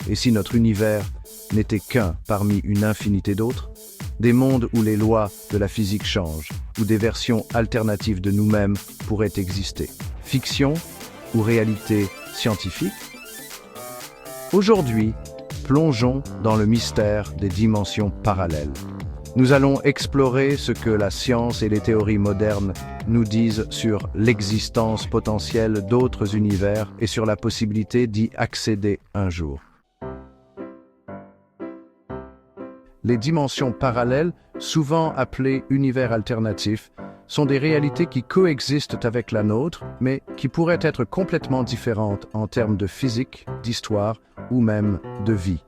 Et si notre univers n'était qu'un parmi une infinité d'autres? Des mondes où les lois de la physique changent, où des versions alternatives de nous-mêmes pourraient exister. Fiction ou réalité scientifique? Aujourd'hui, plongeons dans le mystère des dimensions parallèles. Nous allons explorer ce que la science et les théories modernes nous disent sur l'existence potentielle d'autres univers et sur la possibilité d'y accéder un jour. Les dimensions parallèles, souvent appelées univers alternatifs, sont des réalités qui coexistent avec la nôtre, mais qui pourraient être complètement différentes en termes de physique, d'histoire ou même de vie.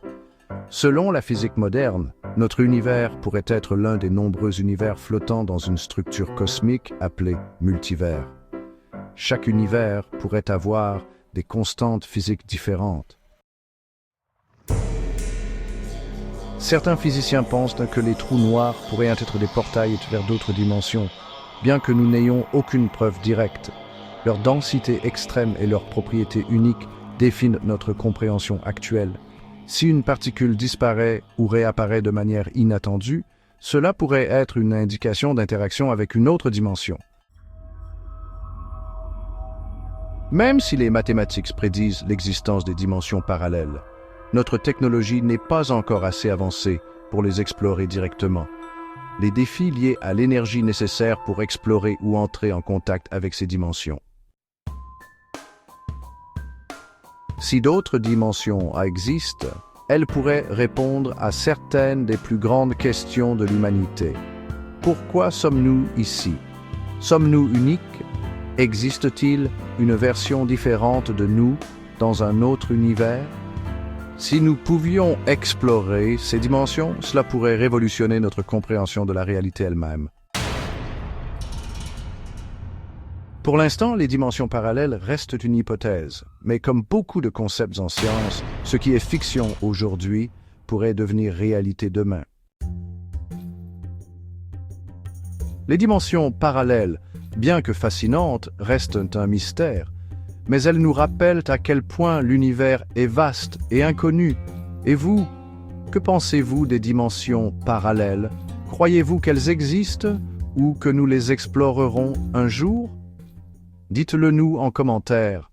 Selon la physique moderne, notre univers pourrait être l'un des nombreux univers flottant dans une structure cosmique appelée multivers. Chaque univers pourrait avoir des constantes physiques différentes. Certains physiciens pensent que les trous noirs pourraient être des portails vers d'autres dimensions, bien que nous n'ayons aucune preuve directe. Leur densité extrême et leurs propriétés uniques définissent notre compréhension actuelle. Si une particule disparaît ou réapparaît de manière inattendue, cela pourrait être une indication d'interaction avec une autre dimension. Même si les mathématiques prédisent l'existence des dimensions parallèles, notre technologie n'est pas encore assez avancée pour les explorer directement. Les défis liés à l'énergie nécessaire pour explorer ou entrer en contact avec ces dimensions. Si d'autres dimensions existent, elles pourraient répondre à certaines des plus grandes questions de l'humanité. Pourquoi sommes-nous ici? Sommes-nous uniques? Existe-t-il une version différente de nous dans un autre univers? Si nous pouvions explorer ces dimensions, cela pourrait révolutionner notre compréhension de la réalité elle-même. Pour l'instant, les dimensions parallèles restent une hypothèse, mais comme beaucoup de concepts en science, ce qui est fiction aujourd'hui pourrait devenir réalité demain. Les dimensions parallèles, bien que fascinantes, restent un mystère, mais elles nous rappellent à quel point l'univers est vaste et inconnu. Et vous, que pensez-vous des dimensions parallèles? Croyez-vous qu'elles existent ou que nous les explorerons un jour? Dites-le nous en commentaire.